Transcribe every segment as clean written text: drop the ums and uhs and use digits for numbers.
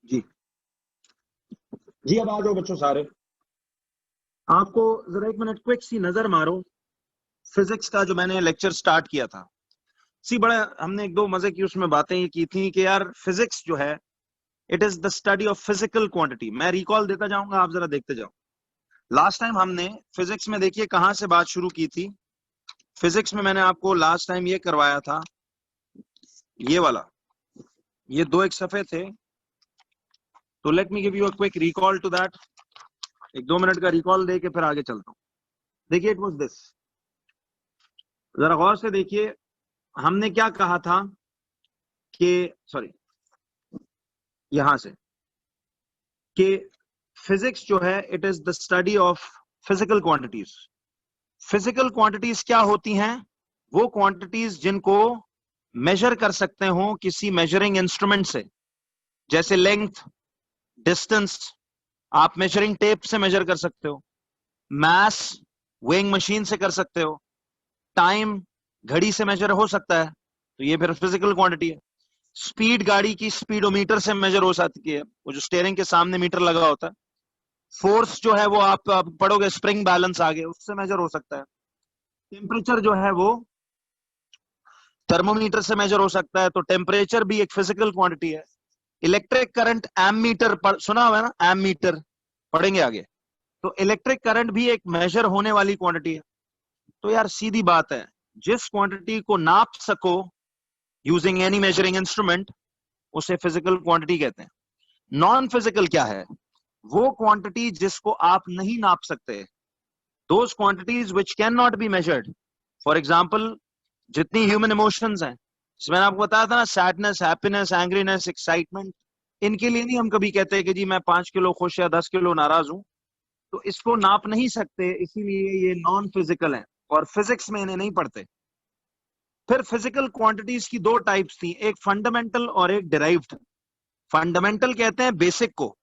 जी जी, अब आ जाओ बच्चों सारे। आपको जरा एक मिनट क्विक सी नजर मारो फिजिक्स का जो मैंने लेक्चर स्टार्ट किया था। बड़ा हमने एक दो मजे की उसमें बातें ये की थी कि यार फिजिक्स जो है it is the study of physical quantity. मैं रिकॉल देता जाऊंगा, आप जरा देखते जाओ। लास्ट टाइम हमने फिजिक्स में देखिए कहां से बात शुरू की थी। फिजिक्स में मैंने आपको लास्ट टाइम ये करवाया था, ये वाला, ये दो एक सफे थे। तो let me give you a quick recall to that. एक 2 मिनट का रिकॉल दे के फिर आगे चलता हूं। देखिए इट वाज दिस, जरा गौर से देखिए। हमने क्या कहा था कि सॉरी यहां से कि फिजिक्स जो है it is the study of physical quantities. Physical quantities क्या होती हैं? वो क्वांटिटीज जिनको मेजर कर सकते हो किसी मेजरिंग इंस्ट्रूमेंट से, जैसे लेंथ, डिस्टेंस आप मेजरिंग टेप से मेजर कर सकते हो, मास वेइंग मशीन से कर सकते हो, टाइम घड़ी से मेजर हो सकता है, तो ये फिर फिजिकल क्वांटिटी है। स्पीड गाड़ी की स्पीडोमीटर से मेजर हो सकती है, वो जो स्टीयरिंग के सामने मीटर लगा होता है। फोर्स जो है वो आप पढ़ोगे स्प्रिंग बैलेंस आगे, उससे मेजर हो सकता है। टेम्परेचर जो है वो थर्मोमीटर से मेजर हो सकता है, तो टेम्परेचर भी एक फिजिकल क्वांटिटी है। इलेक्ट्रिक करंट एमीटर पर सुना हुआ है ना, एमीटर पढ़ेंगे आगे। तो इलेक्ट्रिक करंट भी एक मेजर होने वाली क्वांटिटी है। तो यार सीधी बात है, जिस क्वांटिटी को नाप सको यूजिंग एनी मेजरिंग इंस्ट्रूमेंट उसे फिजिकल क्वांटिटी कहते हैं। नॉन फिजिकल क्या है? वो क्वांटिटी जिसको आप नहीं नाप सकते, those quantities which can not be measured. For example जितनी ह्यूमन इमोशंस हैं, जिसमें आपको बताया था ना, सैडनेस, हैप्पीनेस, एंग्रीनेस, एक्साइटमेंट, इनके लिए नहीं हम कभी कहते कि जी मैं 5 किलो खुश या 10 किलो नाराज हूं। तो इसको नाप नहीं सकते, इसीलिए ये नॉन फिजिकल है और फिजिक्स में इन्हें नहीं पढ़ते। फिर फिजिकल क्वांटिटीज की दो टाइप्स थी, एक फंडामेंटल और एक डिराइव्ड। फंडामेंटल कहते हैं बेसिक को।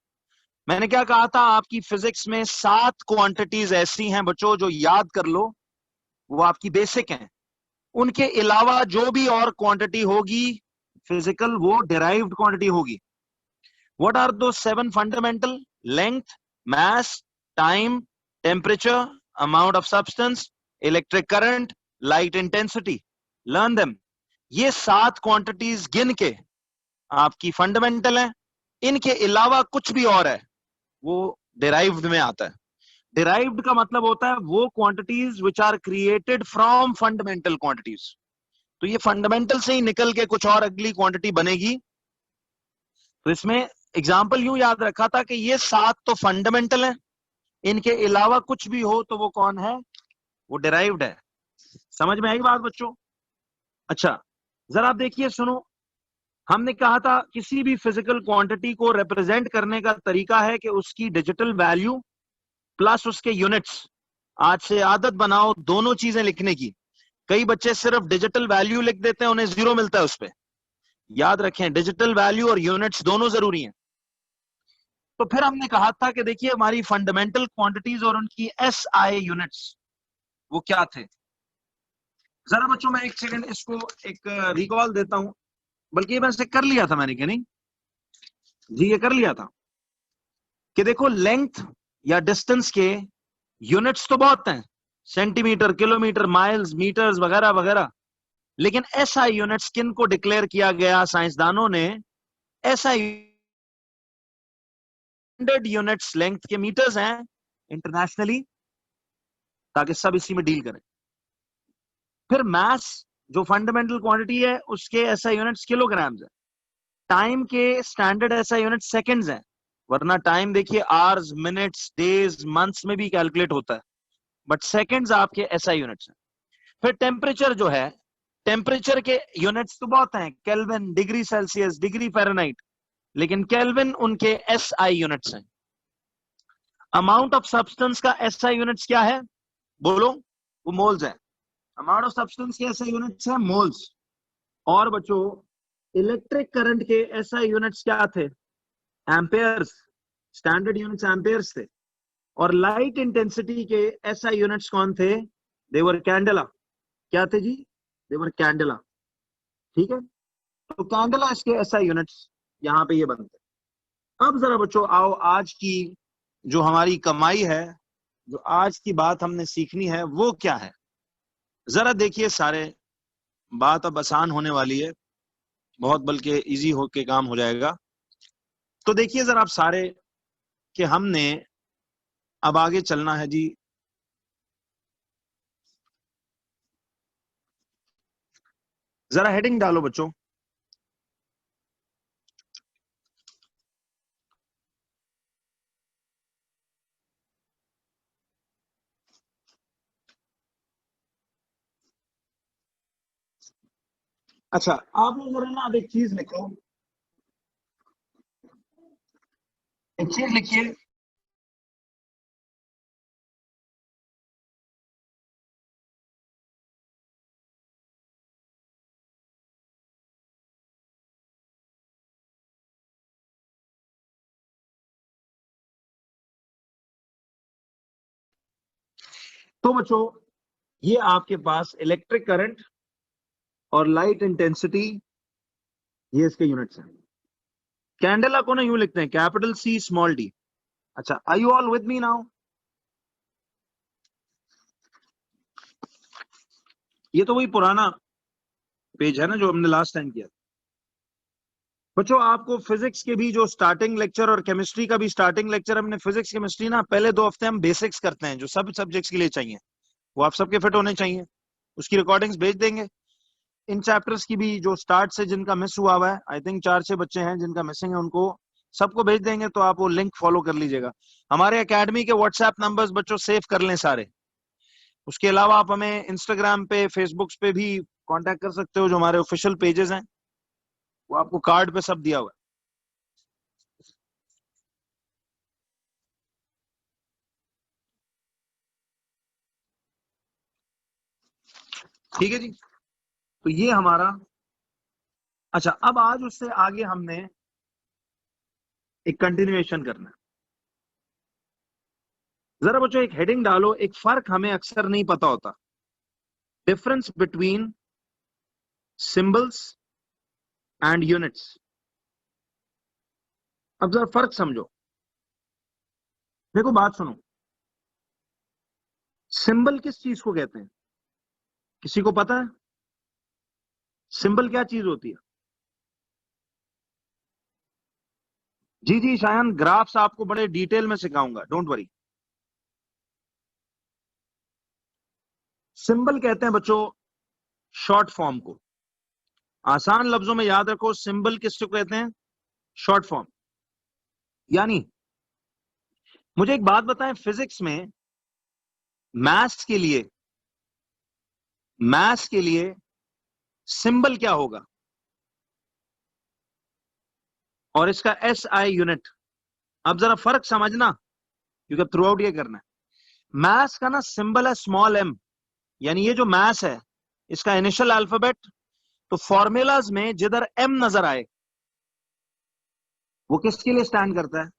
मैंने क्या कहा था, आपकी फिजिक्स में 7 क्वांटिटीज ऐसी हैं बच्चों जो याद कर लो, वो आपकी बेसिक हैं। उनके अलावा जो भी और क्वांटिटी होगी फिजिकल, वो डिराइव्ड क्वांटिटी होगी। व्हाट आर दो 7 fundamental? Length, mass, time, temperature, amount of substance, electric current, light intensity. Learn them. ये 7 क्वांटिटीज गिन के आपकी फंडामेंटल है। इनके अलावा कुछ भी और है वो डिराइव्ड में आता है। डिराइव्ड का मतलब होता है वो quantities which are created from fundamental quantities. तो ये फंडामेंटल से ही निकल के कुछ और अगली क्वांटिटी बनेगी। तो इसमें एग्जाम्पल यूं याद रखा था कि ये 7 तो फंडामेंटल है, इनके अलावा कुछ भी हो तो वो कौन है? वो डिराइव्ड है। समझ में आई बात बच्चों? अच्छा जरा आप देखिए, सुनो। हमने कहा था किसी भी फिजिकल क्वांटिटी को रिप्रेजेंट करने का तरीका है कि उसकी डिजिटल वैल्यू प्लस उसके यूनिट्स। आज से आदत बनाओ दोनों चीजें लिखने की। कई बच्चे सिर्फ डिजिटल वैल्यू लिख देते हैं, उन्हें 0 मिलता है उस पर। याद रखें डिजिटल वैल्यू और यूनिट्स दोनों जरूरी हैं। तो फिर हमने कहा था कि देखिए हमारी फंडामेंटल क्वांटिटीज और उनकी एसआई यूनिट्स वो क्या थे। जरा बच्चों मैं एक सेकंड इसको एक रिकॉल देता हूं, बल्कि ये मैंने कर लिया था, मैंने क्या नहीं जी, ये कर लिया था कि देखो लेंथ या डिस्टेंस के यूनिट्स तो बहुत हैं, सेंटीमीटर, किलोमीटर, माइल्स, मीटर्स वगैरह वगैरह। लेकिन एसआई यूनिट्स किन को डिक्लेयर किया गया साइंसदानों ने? एसआई 100 यूनिट्स लेंथ के मीटर्स हैं इंटरनेशनली, ताकि सब इसी में डील करें। फिर मास जो फंडामेंटल क्वांटिटी है उसके एसआई यूनिट्स किलोग्राम्स है। टाइम के स्टैंडर्ड एसआई यूनिट सेकंड्स हैं, वरना टाइम देखिए आवर्स, मिनट्स, डेज, मंथ्स में भी कैलकुलेट होता है, बट सेकंड्स आपके एसआई यूनिट्स हैं। फिर टेम्परेचर जो है, टेम्परेचर के यूनिट्स तो बहुत हैं, kelvin, degree Celsius, degree Fahrenheit, लेकिन केल्विन उनके एसआई यूनिट्स हैं। अमाउंट ऑफ सब्सटेंस का एसआई यूनिट्स क्या है? बोलो। वो मोल्स है। अमाउंट ऑफ सब्सटेंस के एसआई यूनिट्स है मोल्स। और बच्चों इलेक्ट्रिक करंट के एसआई यूनिट्स क्या थे? एम्पेयर्स। स्टैंडर्ड यूनिट्स एम्पेयर्स थे। और लाइट इंटेंसिटी के एसआई यूनिट्स कौन थे? देवर कैंडेला। क्या थे जी? देवर कैंडेला। ठीक है, तो कैंडेला इसके एसआई यूनिट्स यहां पे ये बनते हैं। अब जरा बच्चों आओ, आज की जो हमारी कमाई है, जो आज की बात हमने सीखनी है वो क्या है। जरा देखिए सारे, बात अब आसान होने वाली है, बहुत बल्कि इजी होके काम हो जाएगा। तो देखिए जरा आप सारे कि हमने अब आगे चलना है जी। जरा हेडिंग डालो बच्चों। अच्छा, आप लोग जरा ना अब एक चीज लिखो, एक चीज लिखिए। तो बच्चों, ये आपके पास इलेक्ट्रिक करंट और लाइट इंटेंसिटी, ये इसके यूनिट्स हैं। कैंडेला को ना यूं लिखते हैं, कैपिटल सी स्मॉल डी। अच्छा, are you all with me now? ये तो वही पुराना पेज है ना जो हमने लास्ट टाइम किया। बच्चों, आपको फिजिक्स के भी जो स्टार्टिंग लेक्चर और केमिस्ट्री का भी स्टार्टिंग लेक्चर, हमने फिजिक्स केमिस्ट्री ना पहले 2 हफ्ते हम बेसिक्स करते हैं जो सब सब्जेक्ट्स के लिए चाहिए, वो आप सबके फिट होने चाहिए। उसकी रिकॉर्डिंग्स भेज देंगे। इन चैप्टर्स की भी जो स्टार्ट से जिनका मिस हुआ हुआ है, आई थिंक 4-6 बच्चे हैं जिनका मिसिंग है, उनको सबको भेज देंगे, तो आप वो लिंक फॉलो कर लीजिएगा। हमारे एकेडमी के व्हाट्सएप नंबर्स बच्चों सेव कर लें सारे। उसके अलावा आप हमें इंस्टाग्राम पे, फेसबुक पे भी कांटेक्ट कर सकते हो, जो हमारे ऑफिशियल पेजेस हैं वो आपको कार्ड पे सब दिया हुआ है। ठीक है जी, तो ये हमारा। अच्छा, अब आज उससे आगे हमने एक कंटिन्यूएशन करना है। जरा बच्चों एक हेडिंग डालो, एक फर्क हमें अक्सर नहीं पता होता, difference between symbols and units. अब जरा फर्क समझो। देखो बात सुनो, सिंबल किस चीज को कहते हैं? किसी को पता है सिंबल क्या चीज होती है? जी जी शायन, ग्राफ्स आपको बड़े डिटेल में सिखाऊंगा, डोंट वरी। सिंबल कहते हैं बच्चों शॉर्ट फॉर्म को। आसान लफ्जों में याद रखो, सिंबल किसको कहते हैं? Short form. यानी मुझे एक बात बताएं, फिजिक्स में मैथ्स के लिए, मैथ्स के लिए सिंबल क्या होगा और इसका एस आई यूनिट? अब जरा फर्क समझना, क्योंकि थ्रू आउट ये करना है। मैथ्स का ना सिंबल है स्मॉल एम, यानी ये जो मैथ्स है इसका इनिशियल अल्फाबेट। तो फॉर्मूलाज में जिधर एम नजर आए वो किसके लिए स्टैंड करता है?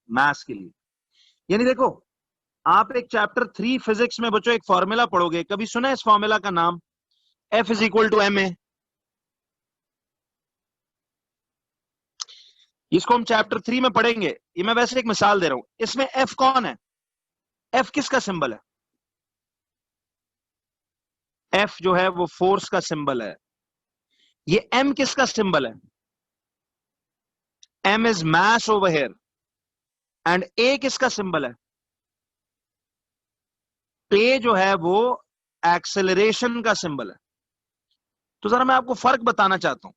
मैथ्स के लिए। यानी देखो, आप एक चैप्टर 3 फिजिक्स में बच्चों एक फॉर्मूला पढ़ोगे, कभी सुना है इस फॉर्मूला का नाम? F is equal to m a. इसको हम चैप्टर 3 में पढ़ेंगे। ये मैं वैसे एक मिसाल दे रहा हूं, इसमें एफ कौन है? एफ किसका सिंबल है? एफ जो है वो फोर्स का सिंबल है। ये एम किसका सिंबल है? M is mass over here. And A किसका सिंबल है? ए जो है वो एक्सेलरेशन का सिंबल है। तो जरा मैं आपको फर्क बताना चाहता हूं,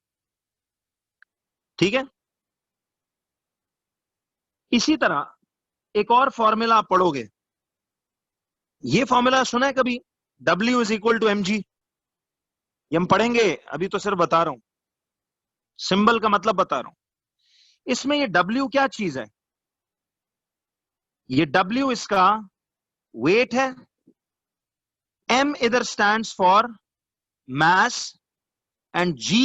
ठीक है? इसी तरह एक और फॉर्मूला आप पढ़ोगे, ये फॉर्मूला सुना है कभी? W is equal to m g. ये हम पढ़ेंगे, अभी तो सिर्फ बता रहा हूं, सिंबल का मतलब बता रहा हूं। इसमें ये W क्या चीज है? ये W इसका वेट है। M इधर stands for mass and G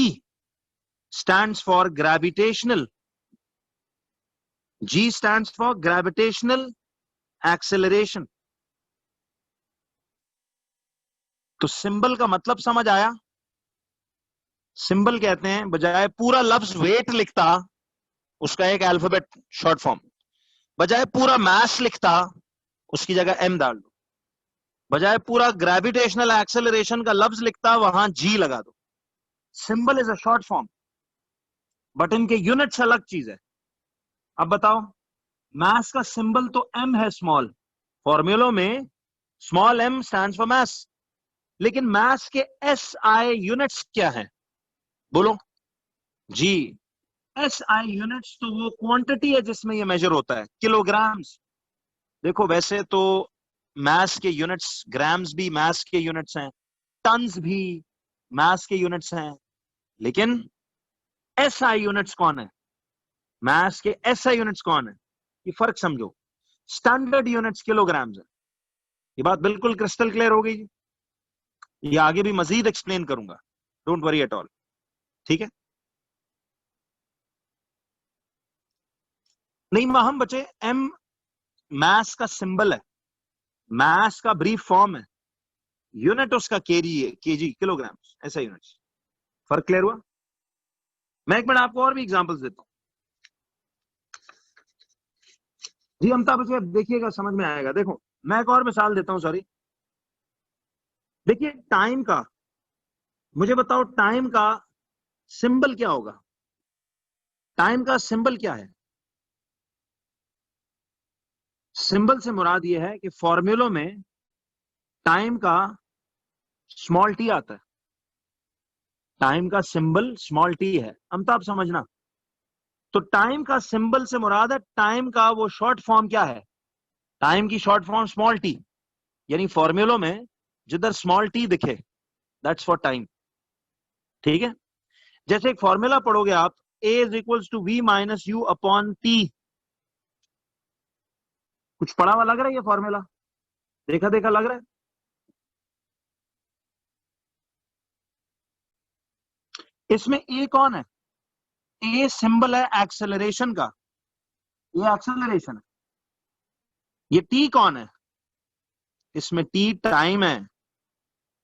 stands for gravitational. G stands for gravitational acceleration. तो सिंबल का मतलब समझ आया? सिंबल कहते हैं, बजाय पूरा लफ्ज वेट लिखता उसका एक अल्फाबेट शॉर्ट फॉर्म, बजाय पूरा मास लिखता उसकी जगह एम डाल दो, बजाय पूरा ग्रेविटेशनल एक्सेलरेशन का लफ्ज लिखता वहां जी लगा दो। Symbol is a short form, but इनके यूनिट्स अलग चीज है। अब बताओ, मास का सिंबल तो एम है स्मॉल, फॉर्मूलों में small m stands for mass, लेकिन मास के एस आई यूनिट्स क्या है? बोलो जी। एस आई यूनिट्स तो वो क्वांटिटी है जिसमें ये मेजर होता है, किलोग्राम्स। देखो वैसे तो मास के यूनिट्स, ग्राम्स भी मास के यूनिट्स हैं, टन्स भी मास के यूनिट्स हैं, लेकिन एस आई यूनिट्स कौन है? मास के एस आई यूनिट्स कौन है? ये फर्क समझो। स्टैंडर्ड यूनिट्स किलोग्राम्स है। ये बात बिल्कुल क्रिस्टल क्लियर हो गई। ये आगे भी मजीद एक्सप्लेन करूंगा, डोंट वरी एट ऑल। ठीक है, नहीं हम बचे, एम मास का सिंबल है, मास का ब्रीफ फॉर्म है, यूनिट उसका केजी है, केजी किलोग्राम्स, ऐसा यूनिट्स। फर्क क्लियर हुआ? मैं एक मिनट आपको और भी एग्जांपल्स देता हूं। जी अमिताभ बच्चे, देखिएगा समझ में आएगा। देखो मैं एक और मिसाल देता हूं, सॉरी। देखिए टाइम का, मुझे बताओ टाइम का सिंबल क्या होगा? टाइम का सिंबल क्या है? सिंबल से मुराद यह है कि फॉर्मूलों में टाइम का स्मॉल टी आता है, टाइम का सिंबल स्मॉल टी है, अमिताभ समझना। तो टाइम का सिंबल से मुराद है टाइम का वो शॉर्ट फॉर्म क्या है? टाइम की शॉर्ट फॉर्म स्मॉल टी, यानी फॉर्मूलों में जिधर स्मॉल टी दिखे दैट्स फॉर टाइम। ठीक है, जैसे एक फॉर्मूला पढ़ोगे आप, a is equals to v minus u upon t. कुछ पढ़ा हुआ लग रहा है ये फॉर्मूला? देखा देखा लग रहा है? इसमें a कौन है? a सिंबल है एक्सेलरेशन का, ये एक्सेलरेशन है। ये t कौन है? इसमें t टाइम है।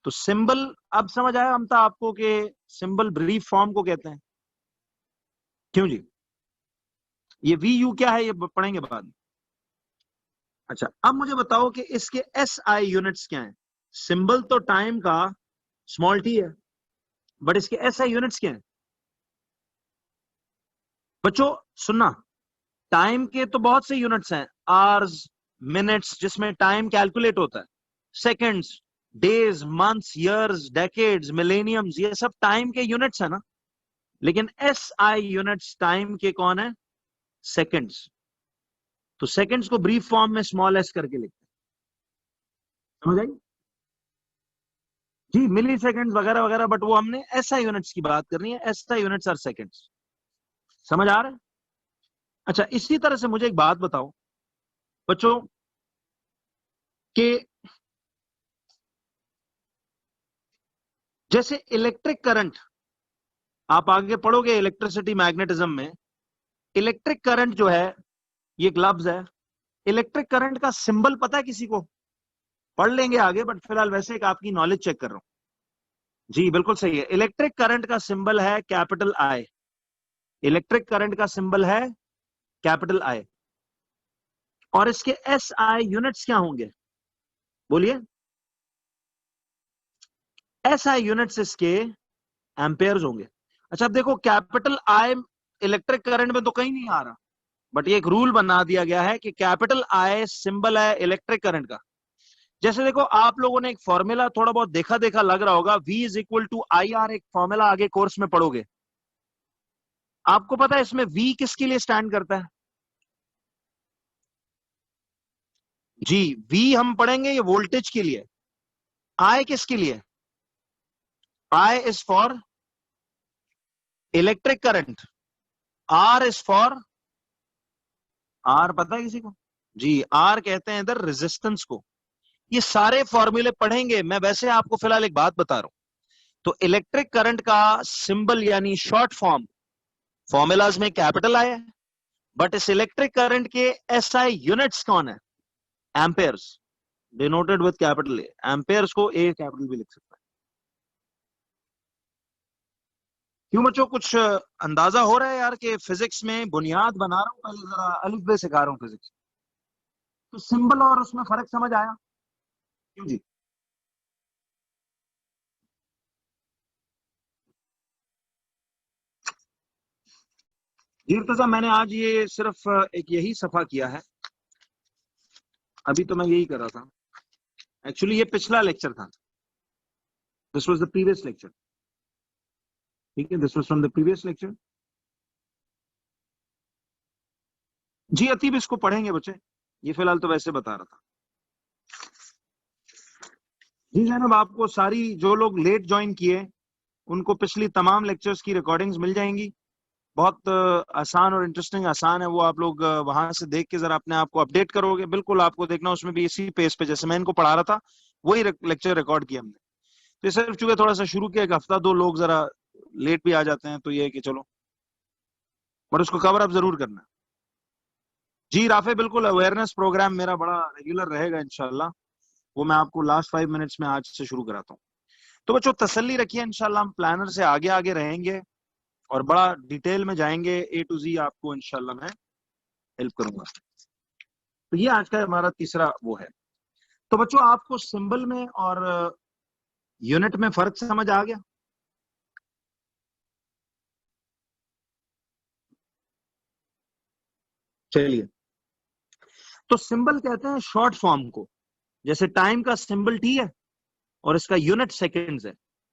तो सिंबल, अब समझ आया हमता आपको कि सिंबल ब्रीफ फॉर्म को कहते हैं। क्यों जी? ये वी यू क्या है ये पढ़ेंगे बाद में। अच्छा अब मुझे बताओ कि इसके एस आई यूनिट्स क्या हैं? सिंबल तो टाइम का स्मॉल टी है, बट इसके एस आई यूनिट्स क्या हैं? बच्चों सुनना, टाइम के तो बहुत से यूनिट्स हैं, आवर्स, मिनट्स जिसमें टाइम कैलकुलेट होता है, seconds, days, months, years, decades, millenniums, ये सब टाइम के यूनिट्स है ना। लेकिन एस आई यूनिट्स टाइम के कौन है? सेकंड्स। तो सेकंड्स को ब्रीफ फॉर्म में स्मॉल एस करके लिखते हैं, समझ आई? जी मिली सेकंड्स वगैरह वगैरह, बट वो हमने एसआई यूनिट्स की बात करनी है, एसआई यूनिट्स आर सेकंड्स। समझ आ रहा है? अच्छा इसी तरह से मुझे एक बात बताओ बच्चों कि जैसे इलेक्ट्रिक करंट, आप आगे पढ़ोगे इलेक्ट्रिसिटी मैग्नेटिज्म में, इलेक्ट्रिक करंट जो है ये एक लफ्ज है। इलेक्ट्रिक करंट का सिंबल पता है किसी को? पढ़ लेंगे आगे, बट फिलहाल वैसे एक आपकी नॉलेज चेक कर रहा हूं। जी बिल्कुल सही है, इलेक्ट्रिक करंट का सिंबल है कैपिटल आई। इलेक्ट्रिक करंट का सिंबल है कैपिटल आई, और इसके एस आई यूनिट्स क्या होंगे? बोलिए। एस आई यूनिट्स इसके एम्पेयर्स होंगे। अच्छा अब देखो, कैपिटल आई इलेक्ट्रिक करंट में तो कहीं नहीं आ रहा, बट ये एक रूल बना दिया गया है कि कैपिटल आई सिंबल है इलेक्ट्रिक करंट का। जैसे देखो आप लोगों ने एक फॉर्मूला थोड़ा बहुत देखा देखा लग रहा होगा, V is equal to I R, एक फॉर्मूला आगे कोर्स में पढ़ोगे। आपको पता है इसमें V किसके लिए स्टैंड करता है? जी V हम पढ़ेंगे ये वोल्टेज के लिए। I किसके लिए? I is for electric current, R is for, R पता है किसी को? जी R कहते हैं इधर रेजिस्टेंस को। ये सारे फॉर्मूले पढ़ेंगे, मैं वैसे आपको फिलहाल एक बात बता रहा हूं। तो इलेक्ट्रिक करंट का सिंबल यानी शॉर्ट फॉर्म फॉर्मूलाज में कैपिटल आई है, बट इस इलेक्ट्रिक करंट के एसआई यूनिट्स कौन है? Ampere's, denoted with capital A. Ampere's को ए कैपिटल भी लिख सकता है। क्यों बच्चों, कुछ अंदाजा हो रहा है यार कि फिजिक्स में बुनियाद बना रहा हूं, पहले जरा अलिफ बे सिखा रहा हूँ फिजिक्स, तो सिंबल और उसमें फर्क समझ आया? क्यों जी? जी इर्तज़ा, मैंने आज ये सिर्फ एक यही सफा किया है, अभी तो मैं यही कर रहा था। एक्चुअली ये पिछला लेक्चर था, this was the previous lecture. ठीक है, this was from the previous lecture. जी अतीब, इसको पढ़ेंगे बच्चे, ये फिलहाल तो वैसे बता रहा था। जी जनाब, आपको सारी जो लोग लेट ज्वाइन किए उनको पिछली तमाम लेक्चर्स की रिकॉर्डिंग्स मिल जाएंगी। बहुत आसान और इंटरेस्टिंग आसान है वो, आप लोग वहां से देख के जरा अपने आप को अपडेट करोगे, बिल्कुल आपको देखना उसमें भी इसी पेज पे जैसे मैं इनको पढ़ा रहा था वही लेक्चर रिकॉर्ड किया हमने। तो ये सिर्फ चूंकि थोड़ा सा शुरू किया, एक हफ्ता दो लोग जरा लेट भी आ जाते हैं, तो ये है कि चलो, बट उसको कवर अप जरूर करना। जी राफे, बिल्कुल अवेयरनेस प्रोग्राम मेरा बड़ा रेगुलर रहेगा इंशाल्लाह, वो मैं आपको लास्ट 5 मिनट्स में आज से शुरू कराता हूँ। तो बच्चों तसल्ली रखिए, इंशाल्लाह हम प्लानर से आगे आगे रहेंगे और बड़ा डिटेल में जाएंगे, ए टू जी आपको इंशाल्लाह मैं हेल्प करूंगा। तो ये आज का हमारा तीसरा वो है। तो बच्चों आपको सिंबल में और यूनिट में फर्क समझ आ गया? चलिए, तो सिंबल कहते हैं शॉर्ट फॉर्म को, जैसे टाइम का सिंबल टी है और इसका यूनिट सेकेंड्स है,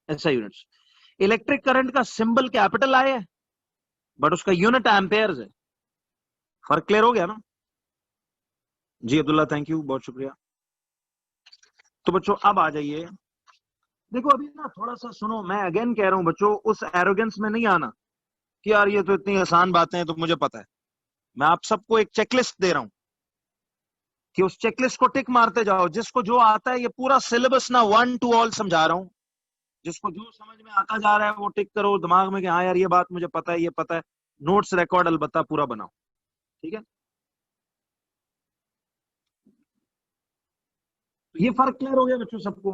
ऐसा यूनिट्स। इलेक्ट्रिक करंट का सिंबल कैपिटल आई है बट उसका यूनिट एम्पेयर्स है। फर्क क्लियर हो गया ना? जी अब्दुल्ला, थैंक यू, बहुत शुक्रिया। तो बच्चों अब आ जाइए, देखो अभी ना थोड़ा सा सुनो, मैं अगेन कह रहा हूं बच्चों, उस एरोगेंस में नहीं आना कि यार ये तो इतनी आसान बातें हैं तो मुझे पता है। मैं आप सबको एक चेकलिस्ट दे रहा हूं कि उस चेकलिस्ट को टिक मारते जाओ, जिसको जो आता है, ये पूरा सिलेबस ना वन टू ऑल समझा रहा हूं, जिसको जो समझ में आता जा रहा है वो टिक करो दिमाग में कि हाँ यार ये बात मुझे पता है, ये पता है। नोट्स रिकॉर्ड अलबत्ता पूरा बनाओ, ठीक है? तो ये फर्क क्लियर हो गया बच्चों सबको?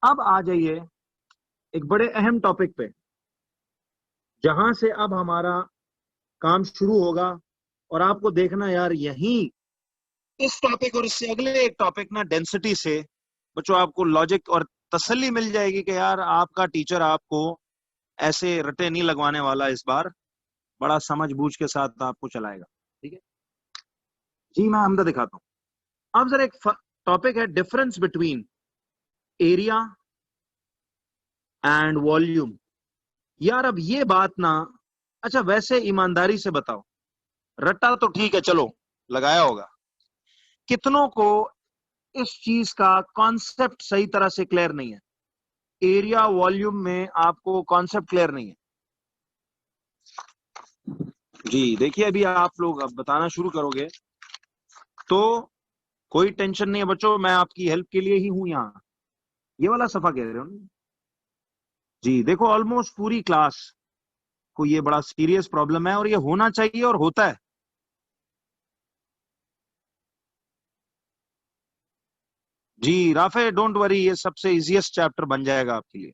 अब आ जाइए एक बड़े अहम टॉपिक पे, जहां से अब हमारा काम शुरू होगा, और आपको देखना यार यही इस टॉपिक और इससे अगले एक टॉपिक ना, डेंसिटी से बच्चों आपको लॉजिक और तसल्ली मिल जाएगी कि यार आपका टीचर आपको ऐसे रटे नहीं लगवाने वाला, इस बार बड़ा समझ बूझ के साथ आपको चलाएगा। ठीक है जी, मैं हमदा दिखाता हूं। अब जरा एक टॉपिक है, difference between area and volume. यार अब ये बात ना, अच्छा वैसे ईमानदारी से बताओ, रट्टा तो ठीक है चलो लगाया होगा, कितनों को इस चीज का कॉन्सेप्ट सही तरह से क्लियर नहीं है? एरिया वॉल्यूम में आपको कॉन्सेप्ट क्लियर नहीं है? जी देखिए, अभी आप लोग अब बताना शुरू करोगे तो कोई टेंशन नहीं है बच्चों, मैं आपकी हेल्प के लिए ही हूं यहाँ। ये वाला सफा कह रहे हो ना? जी देखो, ऑलमोस्ट पूरी क्लास को ये बड़ा सीरियस प्रॉब्लम है और ये होना चाहिए और होता है। जी राफे, डोंट वरी, ये सबसे इजीएस्ट चैप्टर बन जाएगा आपके लिए।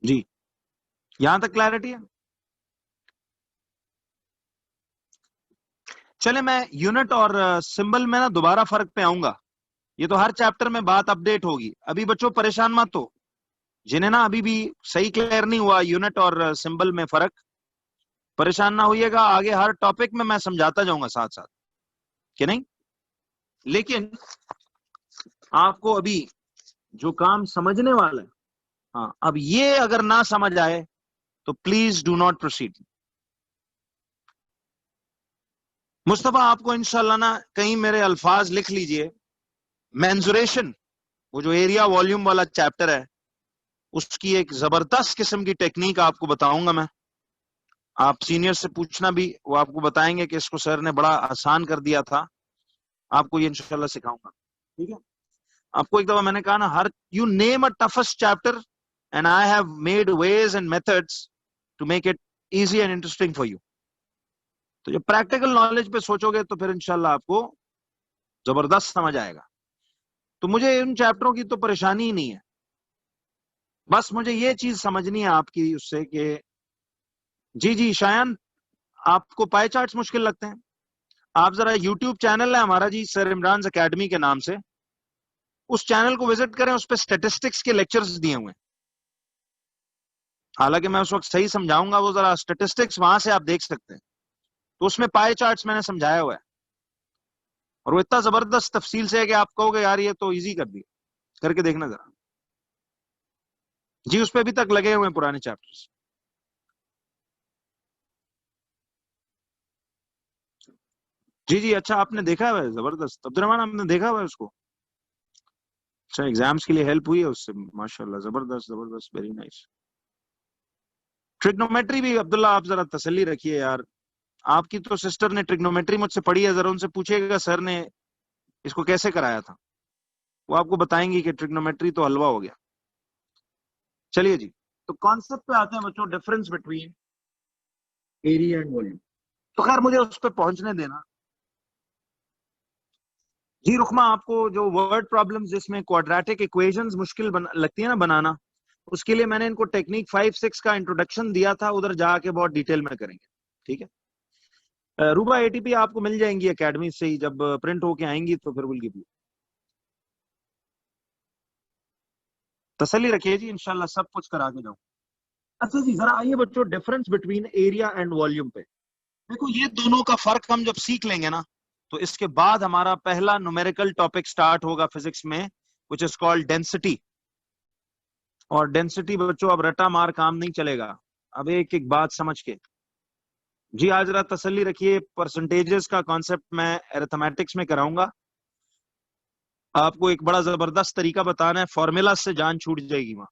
जी यहां तक क्लैरिटी है? चले, मैं यूनिट और सिंबल में ना दोबारा फर्क पे आऊंगा, ये तो हर चैप्टर में बात अपडेट होगी। अभी बच्चों परेशान मत हो, जिन्हें ना अभी भी सही क्लियर नहीं हुआ यूनिट और सिंबल में फर्क, परेशान ना होइएगा, आगे हर टॉपिक में मैं समझाता जाऊंगा साथ साथ, कि नहीं? लेकिन आपको अभी जो काम समझने वाला है, हाँ, अब ये अगर ना समझ आए तो please do not proceed. Mustafa, आपको इंशाल्लाह ना कहीं मेरे अल्फाज लिख लीजिए, मेंसुरेशन, वो जो एरिया वॉल्यूम वाला चैप्टर है, उसकी एक जबरदस्त किस्म की टेक्निक आपको बताऊंगा मैं। आप सीनियर से पूछना भी, वो आपको बताएंगे कि इसको सर ने बड़ा आसान कर दिया था। आपको ये इंशाल्लाह सिखाऊंगा, ठीक है? आपको एक दफा मैंने कहा ना, हर you name a toughest chapter and I have made ways and methods to make it easy and interesting for you. तो जब प्रैक्टिकल नॉलेज पे सोचोगे तो फिर इंशाल्लाह आपको जबरदस्त समझ आएगा। तो मुझे इन चैप्टरों की तो परेशानी ही नहीं है, बस मुझे ये चीज समझनी है आपकी उससे कि जी शायन, आपको पाई चार्ट्स मुश्किल लगते हैं? आप जरा यूट्यूब चैनल है हमारा जी, सर इमरान एकेडमी के नाम से, उस चैनल को विजिट करें, उस पर स्टेटिस्टिक्स के लेक्चर्स दिए हुए हैं। हालांकि मैं उस वक्त सही समझाऊंगा, वो जरा स्टेटिस्टिक्स वहां से आप देख सकते हैं। तो उसमें पाई चार्ट्स मैंने समझाया हुआ है, और वो इतना जबरदस्त तफसील से है कि आप कहोगे यार ये तो इजी कर दिया, करके देखना जरा जी। उस पर अभी तक लगे हुए हैं पुराने चैप्टर्स। जी अच्छा, आपने देखा है जबरदस्त, अब्दुलरहमान आपने देखा हुआ है उसको? अच्छा, एग्जाम्स के लिए हेल्प हुई है उससे, माशाल्लाह, जबरदस्त जबरदस्त, वेरी नाइस। ट्रिग्नोमेट्री भी अब्दुल्ला आप जरा तसल्ली रखिए यार, आपकी तो सिस्टर ने ट्रिग्नोमेट्री मुझसे पढ़ी है, जरा उनसे पूछिएगा सर ने इसको कैसे कराया था, वो आपको बताएंगे कि ट्रिग्नोमेट्री तो हलवा हो गया। चलिए जी, तो कॉन्सेप्ट पे आते हैं बच्चों, difference between area and volume. तो खैर मुझे उस पर पहुंचने देना जी। रुकमा, आपको जो वर्ड प्रॉब्लम्स जिसमें क्वाड्रेटिक इक्वेशंस मुश्किल लगती है ना बनाना, उसके लिए मैंने इनको टेक्निक 5-6 का इंट्रोडक्शन दिया था, उधर जाके बहुत डिटेल में करेंगे, ठीक है? रूबा एटीपी आपको मिल जाएंगी एकेडमी से ही, जब प्रिंट होके आएंगी तो फिर विल गिव यू। तसल्ली रखिए जी, इंशाल्लाह सब कुछ करा के जाऊं। अच्छा जी, जरा आइए बच्चों, difference between area and volume पे देखो। ये दोनों का फर्क हम जब सीख लेंगे ना, तो इसके बाद हमारा पहला न्यूमेरिकल टॉपिक स्टार्ट होगा फिजिक्स में, व्हिच इज कॉल्ड डेंसिटी। और डेंसिटी बच्चों अब रटा मार काम नहीं चलेगा, अब एक एक बात समझ के जी। आज रात तसल्ली रखिए, परसेंटेजेस का कॉन्सेप्ट मैं अरिथमेटिक्स में कराऊंगा। आपको एक बड़ा जबरदस्त तरीका बताना है, फॉर्मूला से जान छूट जाएगी वहां,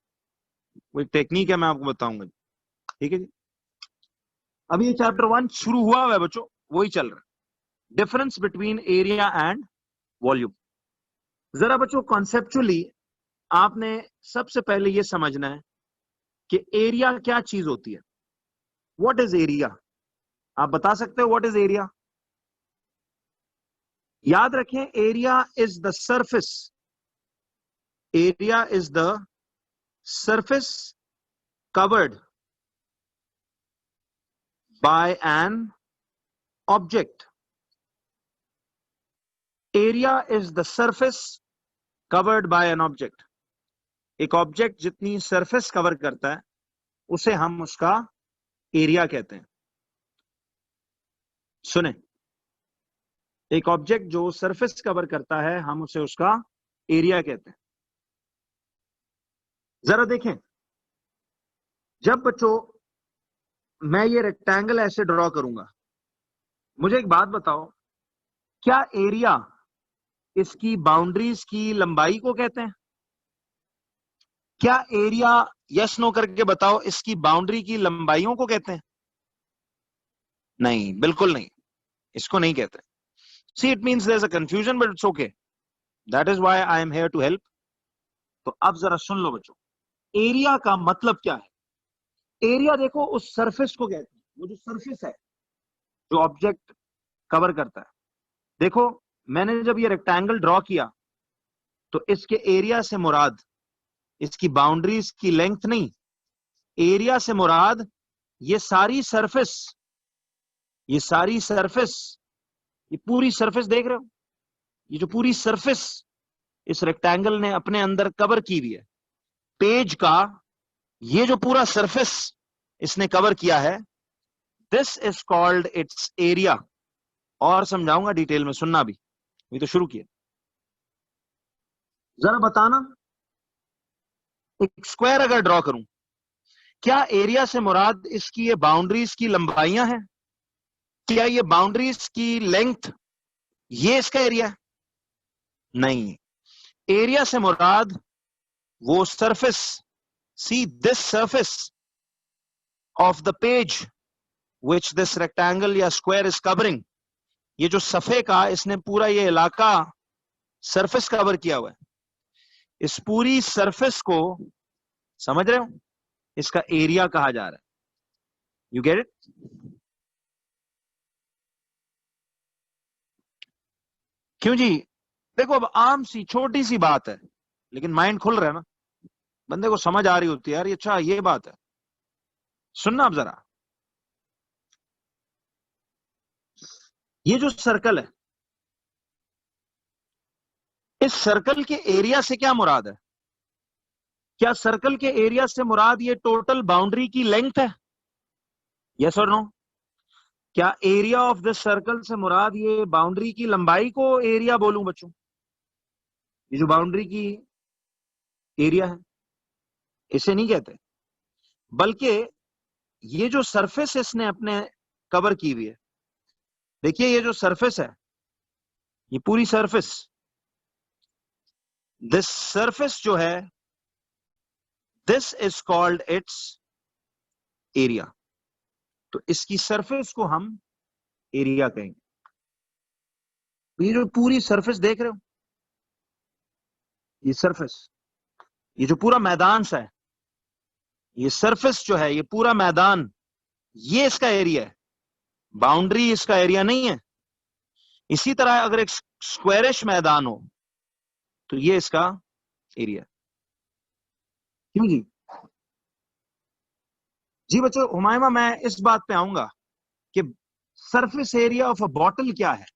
वो एक टेक्निक है, मैं आपको बताऊंगा, ठीक है जी। अभी ये चैप्टर 1 शुरू हुआ है बच्चों, वही चल रहा है, difference between area and volume. जरा बच्चों कॉन्सेप्चुअली आपने सबसे पहले ये समझना है कि एरिया क्या चीज होती है। What is area? आप बता सकते हो व्हाट इज एरिया? याद रखें, area is the surface, area is the surface covered by an object. Area is the surface covered by an object. एक ऑब्जेक्ट जितनी सरफेस कवर करता है उसे हम उसका एरिया कहते हैं। सुने, एक ऑब्जेक्ट जो सरफेस कवर करता है हम उसे उसका एरिया कहते हैं। जरा देखें, जब बच्चों मैं ये रेक्टेंगल ऐसे ड्रॉ करूंगा, मुझे एक बात बताओ, क्या एरिया इसकी बाउंड्रीज की लंबाई को कहते हैं? क्या एरिया, यस नो करके बताओ, इसकी बाउंड्री की लंबाइयों को कहते हैं? नहीं, बिल्कुल नहीं, इसको नहीं कहते। See, it means there is a confusion, but it's okay, that is why I am here to help. तो अब जरा सुन लो बच्चों, एरिया का मतलब क्या है। एरिया देखो उस सरफेस को कहते हैं, वो जो सरफेस है जो ऑब्जेक्ट कवर करता है। देखो, मैंने जब ये रेक्टेंगल ड्रॉ किया तो इसके एरिया से मुराद इसकी बाउंड्रीज की लेंथ नहीं, एरिया से मुराद ये सारी सरफेस, ये सारी सरफेस, ये पूरी सरफेस देख रहे हो, ये जो पूरी सरफेस इस रेक्टेंगल ने अपने अंदर कवर की हुई है, पेज का ये जो पूरा सरफेस इसने कवर किया है, this is called its area. और समझाऊंगा डिटेल में, सुनना भी, ये तो शुरू किया। जरा बताना, एक स्क्वायर अगर ड्रॉ करूं, क्या एरिया से मुराद इसकी ये बाउंड्रीज की लंबाइयां हैं? क्या ये बाउंड्रीज की लेंथ ये इसका एरिया है? नहीं, एरिया से मुराद वो surface, see this surface of the page which this rectangle या स्क्वायर इज कवरिंग, ये जो सफे का इसने पूरा ये इलाका सरफेस कवर किया हुआ है, इस पूरी सरफेस को समझ रहे हो, इसका एरिया कहा जा रहा है। You get it? क्यों जी, देखो अब आम सी छोटी सी बात है, लेकिन माइंड खुल रहा है ना, बंदे को समझ आ रही होती है यार, ये अच्छा ये बात है। सुनना आप जरा, ये जो सर्कल है, इस सर्कल के एरिया से क्या मुराद है? क्या सर्कल के एरिया से मुराद ये टोटल बाउंड्री की लेंथ है? यस और नो? क्या एरिया ऑफ दिस सर्कल से मुराद ये बाउंड्री की लंबाई को एरिया बोलूं बच्चों? ये जो बाउंड्री की एरिया है, इसे नहीं कहते, बल्कि ये जो सरफेस इसने अपने कवर की हुई है, देखिए ये जो सरफेस है, ये पूरी सरफेस, दिस सरफेस जो है, this is called its area. तो इसकी सरफेस को हम एरिया कहेंगे। तो ये जो पूरी सरफेस देख रहे हो, ये सरफेस, ये जो पूरा मैदान सा है, ये सरफेस जो है, ये पूरा मैदान, ये इसका एरिया है, बाउंड्री इसका एरिया नहीं है। इसी तरह अगर एक स्क्वायरिश मैदान हो तो ये इसका एरिया। क्यों जी? जी बच्चों, हुमायमा मैं इस बात पे आऊंगा कि surface area of a bottle क्या है,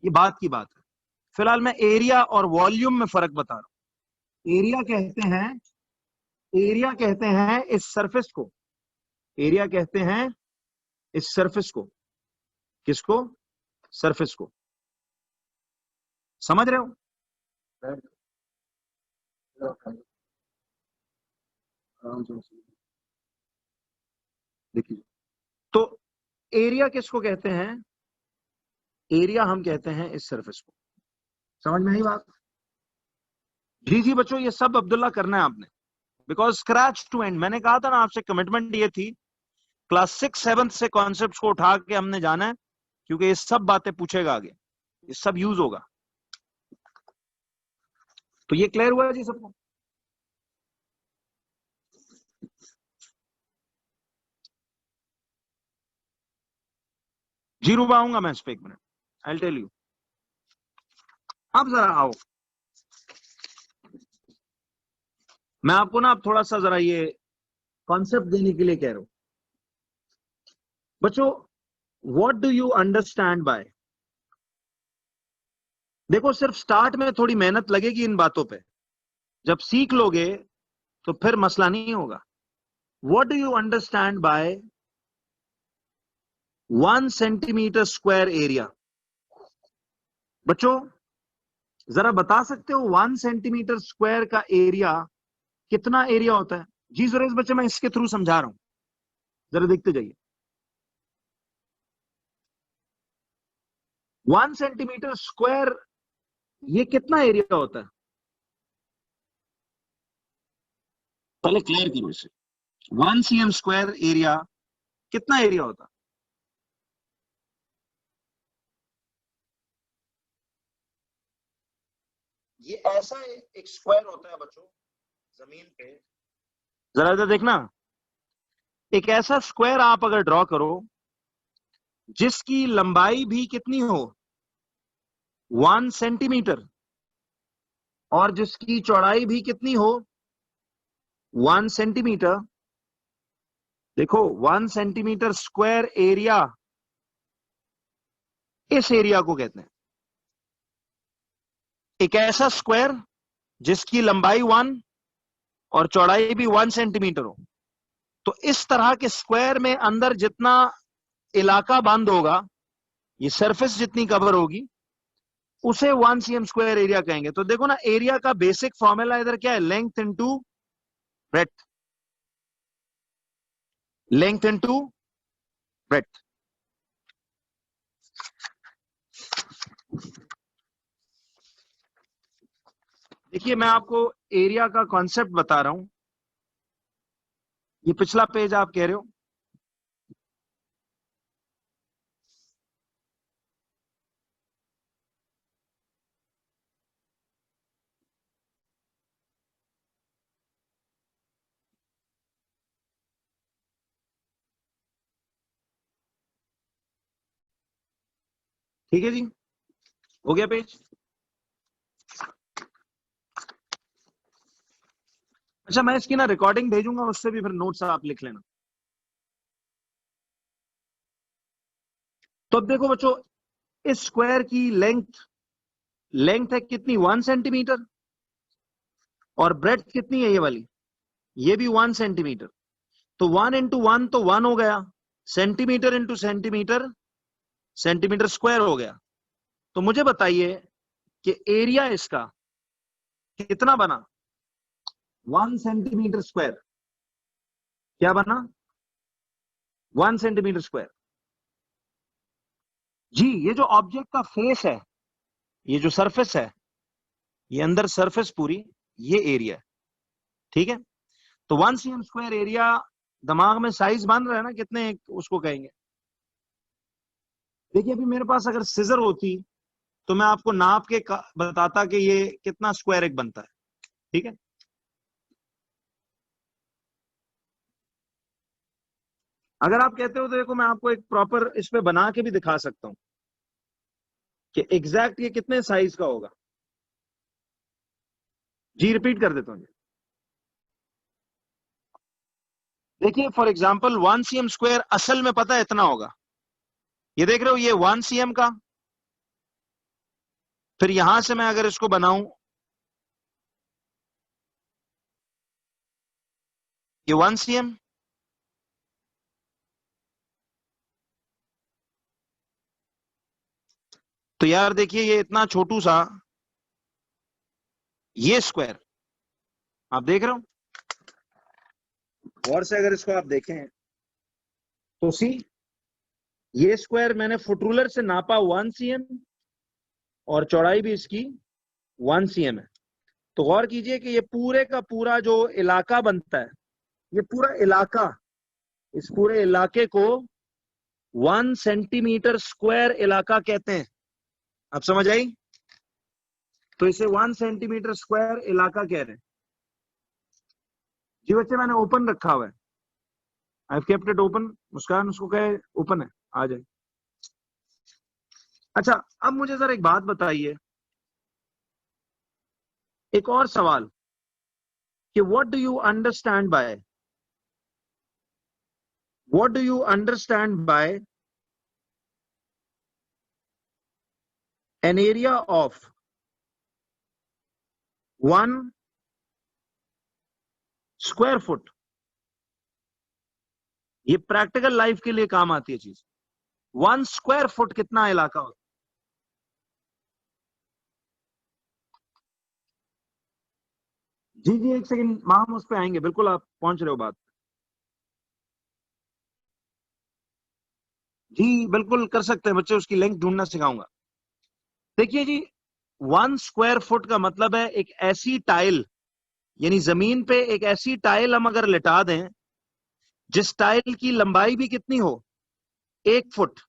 ये बात की बात है। फिलहाल मैं एरिया और वॉल्यूम में फर्क बता रहा हूं। एरिया कहते हैं इस सरफेस को, एरिया कहते हैं इस सरफेस को, किसको? सरफेस को। समझ रहे हो? देखिए, तो एरिया किसको कहते हैं? एरिया हम कहते हैं इस सरफेस को। समझ में आई बात? जी जी बच्चों, ये सब अब्दुल्ला करना है आपने, बिकॉज स्क्रैच टू एंड, मैंने कहा था ना आपसे, कमिटमेंट ये थी क्लास 6-7 से कॉन्सेप्ट को उठा के हमने जाना है, क्योंकि ये सब बातें पूछेगा आगे, ये सब यूज होगा। तो ये क्लियर हुआ है जी सबको? जी रूबा, आऊंगा मैं इस पे, एक मिनट, आई टेल यू। अब जरा आओ, मैं आपको ना अब थोड़ा सा जरा ये कॉन्सेप्ट देने के लिए कह रहा हूं बच्चों। What do you understand by, देखो सिर्फ स्टार्ट में थोड़ी मेहनत लगेगी इन बातों पे, जब सीख लोगे तो फिर मसला नहीं होगा। What do you understand by 1 centimetre square area? बच्चों जरा बता सकते हो 1 सेंटीमीटर स्क्वायर का एरिया कितना एरिया होता है? जी जरा इस बच्चे मैं इसके थ्रू समझा रहा हूं, जरा देखते जाइए। 1 सेंटीमीटर स्क्वायर ये कितना एरिया होता है? पहले क्लियर करो इसे। 1 cm स्क्वायर एरिया कितना एरिया होता है? ये ऐसा एक स्क्वायर होता है बच्चों जमीन पे, जरा इधर देखना, एक ऐसा स्क्वायर आप अगर ड्रॉ करो जिसकी लंबाई भी कितनी हो, 1 सेंटीमीटर, और जिसकी चौड़ाई भी कितनी हो, 1 सेंटीमीटर। देखो 1 सेंटीमीटर स्क्वायर एरिया, इस एरिया को कहते हैं, एक ऐसा स्क्वायर जिसकी लंबाई 1 और चौड़ाई भी 1 सेंटीमीटर हो। तो इस तरह के स्क्वायर में अंदर जितना इलाका बंद होगा, ये सरफेस जितनी कवर होगी, उसे 1 cm स्क्वायर एरिया कहेंगे। तो देखो ना, एरिया का बेसिक फॉर्मूला इधर क्या है? Length into breadth, length into breadth. देखिए मैं आपको एरिया का कॉन्सेप्ट बता रहा हूं, ये पिछला पेज आप कह रहे हो, ठीक है जी, हो गया पेज? अच्छा, मैं इसकी ना रिकॉर्डिंग भेजूंगा, उससे भी फिर नोट्स आप लिख लेना। तो अब देखो बच्चों, इस स्क्वायर की लेंथ है कितनी, 1 सेंटीमीटर, और ब्रेड्थ कितनी है ये वाली, ये भी 1 सेंटीमीटर। तो 1 इंटू 1 तो 1 हो गया, centimetre into centimetre, centimetre square हो गया। तो मुझे बताइए कि एरिया इसका कितना बना, 1 सेंटीमीटर स्क्वायर। क्या बना, 1 सेंटीमीटर स्क्वायर। जी, ये जो ऑब्जेक्ट का फेस है, ये जो सरफेस है, ये अंदर सरफेस पूरी, ये एरिया है, ठीक है। तो 1 cm² एरिया, दिमाग में साइज बन रहा है ना, कितने उसको कहेंगे। देखिए अभी मेरे पास अगर सिजर होती तो मैं आपको नाप के बताता कि ये कितना स्क्वायर एक बनता है, ठीक है। अगर आप कहते हो तो देखो मैं आपको एक प्रॉपर इस पे बना के भी दिखा सकता हूं कि एग्जैक्ट ये कितने साइज का होगा। जी रिपीट कर देता हूं। देखिए फॉर एग्जांपल 1 cm² असल में पता है इतना होगा, ये देख रहे हो, ये 1 cm का, फिर यहां से मैं अगर इसको बनाऊं, ये 1 cm, तो यार देखिए ये इतना छोटू सा, ये स्क्वायर आप देख रहे हो, गौर से अगर इसको आप देखें तो सी, ये स्क्वायर मैंने फुट रूलर से नापा 1 cm, और चौड़ाई भी इसकी 1 cm है। तो गौर कीजिए कि ये पूरे का पूरा जो इलाका बनता है, ये पूरा इलाका, इस पूरे इलाके को 1 सेंटीमीटर स्क्वायर इलाका कहते हैं। अब समझ आई। तो इसे 1 सेंटीमीटर स्क्वायर इलाका कह रहे हैं। जी बच्चे मैंने ओपन रखा हुआ है, आई केप्ट इट ओपन। मुस्कान उसको कहे ओपन है, आ जाए। अच्छा, अब मुझे जरा एक बात बताइए, एक और सवाल, कि what do you understand by an area of 1 square foot. ये प्रैक्टिकल लाइफ के लिए काम आती है चीज। 1 स्क्वायर फुट कितना इलाका होता है। जी जी, एक सेकंड, हम उस पे आएंगे, बिल्कुल आप पहुंच रहे हो बात। जी बिल्कुल कर सकते हैं बच्चे, उसकी लेंथ ढूंढना सिखाऊंगा। देखिए जी, 1 स्क्वायर फुट का मतलब है एक ऐसी टाइल, यानी जमीन पे एक ऐसी टाइल हम अगर लिटा दें जिस टाइल की लंबाई भी कितनी हो, 1 फुट,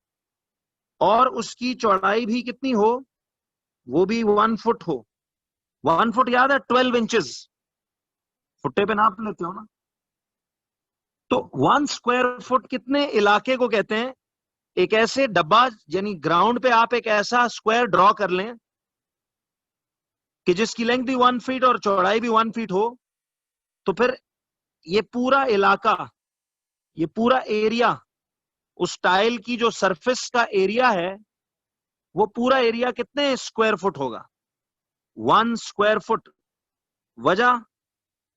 और उसकी चौड़ाई भी कितनी हो, वो भी 1 फुट हो। 1 फुट याद है, 12 इंचेस, फुट्टे पे नाप लेते हो ना। तो 1 स्क्वायर फुट कितने इलाके को कहते हैं, एक ऐसे डब्बा, यानी ग्राउंड पे आप एक ऐसा स्क्वायर ड्रॉ कर लें कि जिसकी लेंथ भी 1 फीट और चौड़ाई भी 1 फीट हो। तो फिर ये पूरा इलाका, ये पूरा एरिया, उस टाइल की जो सरफेस का एरिया है, वो पूरा एरिया कितने स्क्वायर फुट होगा, 1 स्क्वायर फुट। वजह,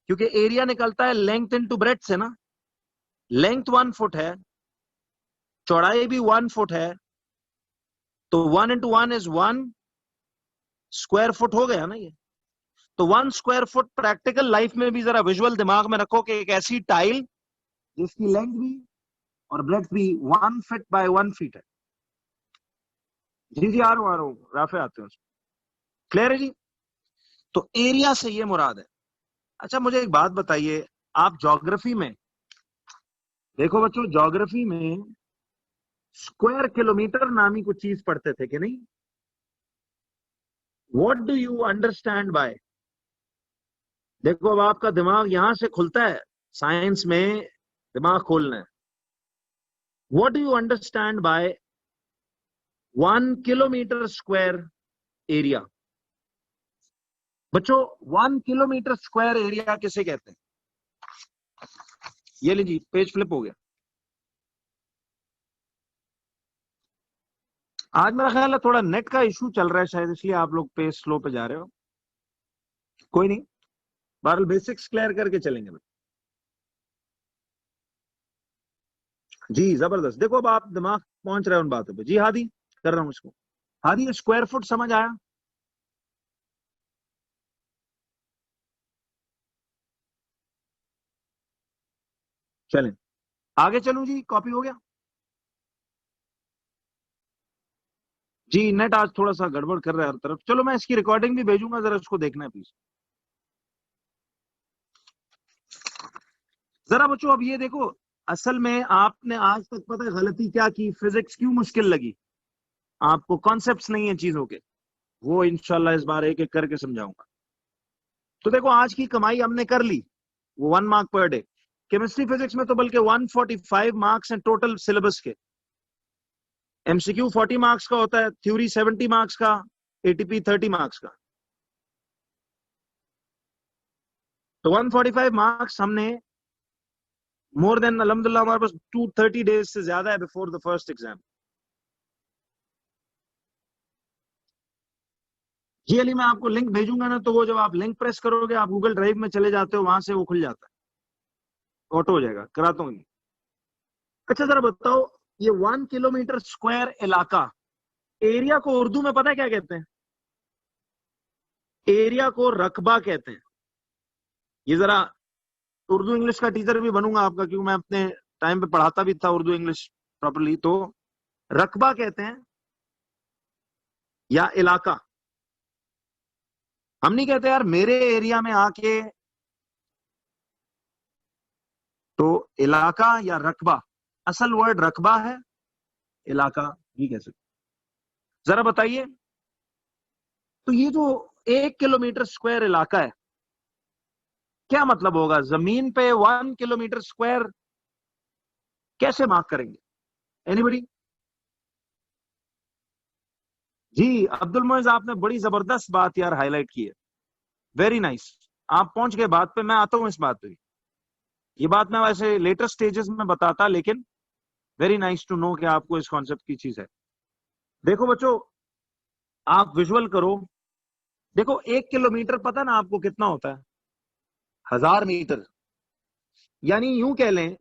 क्योंकि एरिया निकलता है लेंथ इनटू ब्रेड्थ से ना। लेंथ 1 फुट है, चौड़ाई भी 1 फुट है, तो 1 इंटू 1 इज 1 स्क्वायर फुट हो गया ना ये। तो 1 स्क्वायर फुट प्रैक्टिकल लाइफ में भी जरा विजुअल दिमाग में रखो कि एक ऐसी टाइल जिसकी लेंथ भी और ब्रेड्थ भी 1 फीट बाय 1 फीट है। जी जी, आ रहा हूँ राफे आते हैं। क्लियर है जी। तो एरिया से ये मुराद है। अच्छा मुझे एक बात बताइए, आप ज्योग्राफी में, देखो बच्चों ज्योग्राफी में स्क्वायर किलोमीटर नामी कुछ चीज पढ़ते थे कि नहीं। What do you understand by, देखो अब आपका दिमाग यहां से खुलता है, साइंस में दिमाग खोलना है। What do you understand by 1 kilometre square area. बच्चों 1 किलोमीटर स्क्वायर एरिया किसे कहते हैं, ये लीजिए पेज फ्लिप हो गया। आज मेरा ख्याल है थोड़ा नेट का इशू चल रहा है शायद, इसलिए आप लोग पेज स्लो पे जा रहे हो। कोई नहीं, बहरहाल बेसिक्स क्लियर करके चलेंगे। जी जबरदस्त, देखो अब आप दिमाग पहुंच रहे हैं उन बातों पे। जी हादी कर रहा हूं इसको। हादी ये स्क्वायर फुट समझ आया? चलें आगे चलूं जी, कॉपी हो गया? जी नेट आज थोड़ा सा गड़बड़ कर रहा है हर तरफ। चलो मैं इसकी रिकॉर्डिंग भी भेजूंगा, जरा उसको देखना है प्लीज। जरा बच्चों अब ये देखो, असल में आपने आज तक पता है गलती क्या की, फिजिक्स क्यों मुश्किल लगी आपको? कॉन्सेप्ट्स नहीं है चीजों के, वो इंशाल्लाह इस बार एक एक करके समझाऊंगा। तो देखो आज की कमाई हमने कर ली, वो 1 mark per day. Chemistry physics में तो बल्कि 145 मार्क्स हैं टोटल सिलेबस के। एमसीक्यू 40 मार्क्स का होता है, थ्योरी 70 मार्क्स का, एटीपी 30 मार्क्स का। तो 145 मार्क्स हमने मोर देन, अल्हम्दुलिल्लाह हमारे पास 230 डेज से ज्यादा है बिफोर द फर्स्ट एग्जाम। जी अली मैं आपको लिंक भेजूंगा ना, तो वो जब आप लिंक प्रेस करोगे आप गूगल ड्राइव में चले जाते हो, वहां से वो खुल जाता है, ऑटो हो जाएगा, कराता हूँ। अच्छा जरा बताओ, ये 1 किलोमीटर स्क्वायर इलाका, एरिया को उर्दू में पता है क्या कहते हैं? एरिया को रकबा कहते हैं। ये जरा, उर्दू इंग्लिश का टीचर भी बनूंगा आपका, क्योंकि मैं अपने टाइम पे पढ़ाता भी था उर्दू इंग्लिश प्रॉपर्ली। तो रकबा कहते हैं या इलाका। हम नहीं कहते यार मेरे एरिया में आके, तो इलाका या रकबा, असल वर्ड रकबा है, इलाका ये कह सकते। जरा बताइए, तो ये जो 1 किलोमीटर स्क्वायर इलाका है, क्या मतलब होगा? जमीन पे 1 किलोमीटर स्क्वायर कैसे मार्क करेंगे? एनीबडी? जी अब्दुल मोइज, आपने बड़ी जबरदस्त बात यार हाईलाइट की है, वेरी नाइस। आप पहुंच गए बात पे, मैं आता हूं इस बात पे। ये बात मैं वैसे लेटर स्टेजेस में बताता, लेकिन वेरी नाइस टू नो कि आपको इस कॉन्सेप्ट की चीज है। देखो बच्चों, आप विजुअल करो, देखो 1 किलोमीटर पता ना आपको कितना होता है? 1000 मीटर। यानी यूं कह लें,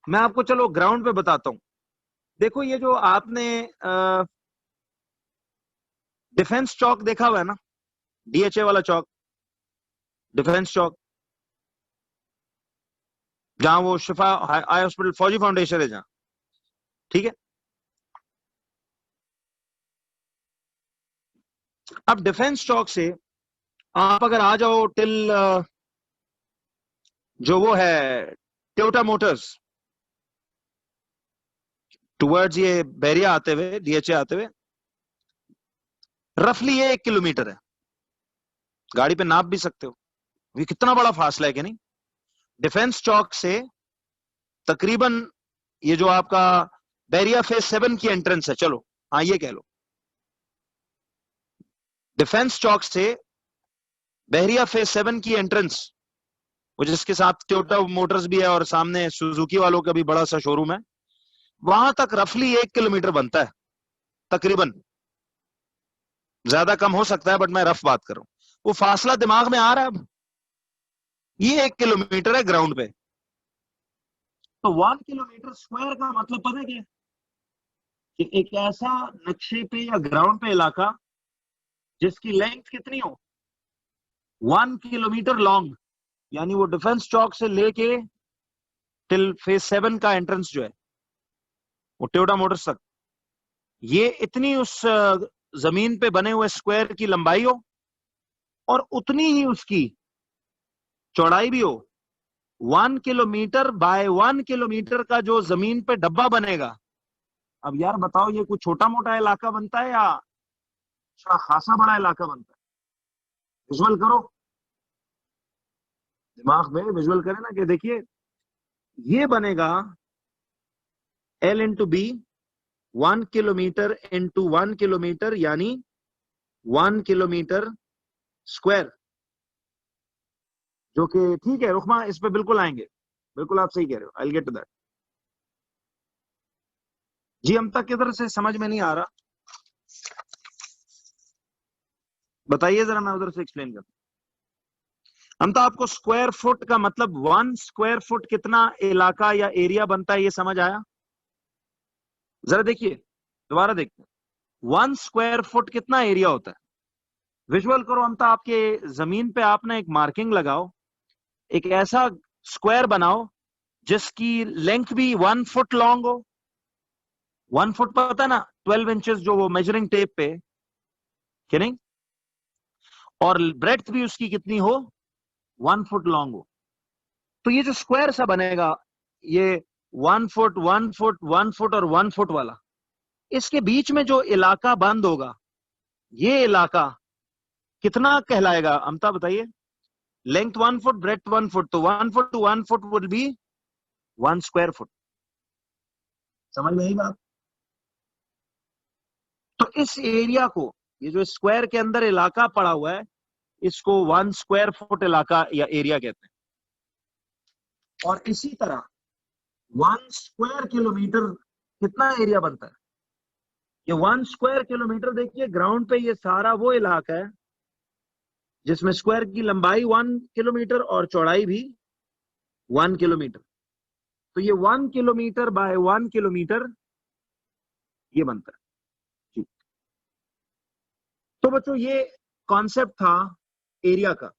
मैं आपको चलो ग्राउंड पे बताता हूं। देखो ये जो आपने डिफेंस चौक देखा हुआ है ना, डीएचए वाला चौक, डिफेंस चौक, जहां वो शिफा आई हॉस्पिटल फौजी फाउंडेशन है जहां, ठीक है? अब डिफेंस चौक से आप अगर आ जाओ टिल जो वो है टोयोटा मोटर्स, टुवर्ड्स ये बैरिया आते हुए, डीएचए आते हुए, रफली ये 1 किलोमीटर है। गाड़ी पे नाप भी सकते हो, ये कितना बड़ा फासला है कि नहीं? डिफेंस चौक से तकरीबन ये जो आपका बैरिया फेज 7 की एंट्रेंस है, चलो हाँ ये कह लो, डिफेंस चौक से बहरिया फेज 7 की एंट्रेंस, वो जिसके साथ टोयोटा मोटर्स भी है और सामने सुजुकी वालों का भी बड़ा सा शोरूम है, वहां तक रफली 1 किलोमीटर बनता है तकरीबन। ज्यादा कम हो सकता है, बट मैं रफ बात कर रहा हूं। वो फासला दिमाग में आ रहा है अब? ये 1 किलोमीटर है ग्राउंड पे। तो 1 किलोमीटर स्क्वायर का मतलब पता है क्या? कि एक ऐसा नक्शे पे या ग्राउंड पे इलाका जिसकी लेंथ कितनी हो, 1 किलोमीटर लॉन्ग। यानी वो डिफेंस चौक से लेके टिल फेज 7 का एंट्रेंस जो है, वो टोयोटा मोटर्स तक, ये इतनी उस जमीन पे बने हुए स्क्वायर की लंबाई हो, और उतनी ही उसकी चौड़ाई भी हो। 1 किलोमीटर बाय 1 किलोमीटर का जो जमीन पे डब्बा बनेगा, अब यार बताओ ये कुछ छोटा मोटा इलाका बनता है या अच्छा खासा बड़ा इलाका बनता है? विजुअल करो, दिमाग में विजुअल करें ना, कि देखिए ये बनेगा L into b, 1 kilometre into 1 kilometre, यानी 1 किलोमीटर स्क्वायर। जो कि ठीक है रुखमा, इस पे बिल्कुल आएंगे। बिल्कुल आप सही कह रहे हो, आई गेट टू दैट। जी हम तक किधर से समझ में नहीं आ रहा, बताइए जरा, मैं उधर से एक्सप्लेन करता हूं। हम तो आपको स्क्वायर फुट का मतलब 1 स्क्वायर फुट कितना इलाका या एरिया बनता है, ये समझ आया? जरा देखिए, दोबारा देखते हैं। 1 स्क्वायर फुट कितना एरिया होता है? विजुअल करो, हम तो आपके जमीन पे आपने एक मार्किंग लगाओ, एक ऐसा स्क्वायर बनाओ जिसकी लेंथ भी 1 फुट लॉन्ग हो। 1 फुट पता है ना, 12 इंचेस जो वो मेजरिंग टेप पे, कि नहीं? और ब्रेड्थ भी उसकी कितनी हो, 1 फुट लॉन्ग हो। तो ये जो स्क्वायर सा बनेगा, ये 1 फुट 1 फुट 1 फुट और 1 फुट वाला, इसके बीच में जो इलाका बंद होगा, ये इलाका कितना कहलाएगा? अमता बताइए। लेंथ 1 फुट, ब्रेड्थ 1 फुट, तो 1 foot to 1 foot would be 1 square foot. समझ में आई बात? तो इस एरिया को, ये जो स्क्वायर के अंदर इलाका पड़ा हुआ है, इसको 1 स्क्वायर फुट इलाका या एरिया कहते हैं। और इसी तरह 1 स्क्वायर किलोमीटर कितना एरिया बनता है? ये 1 स्क्वायर किलोमीटर, देखिए ग्राउंड पे ये सारा वो इलाका है जिसमें स्क्वायर की लंबाई 1 किलोमीटर और चौड़ाई भी 1 किलोमीटर। तो ये 1 किलोमीटर बाय 1 किलोमीटर ये बनता है। ठीक। तो बच्चों ये कॉन्सेप्ट था एरिया का।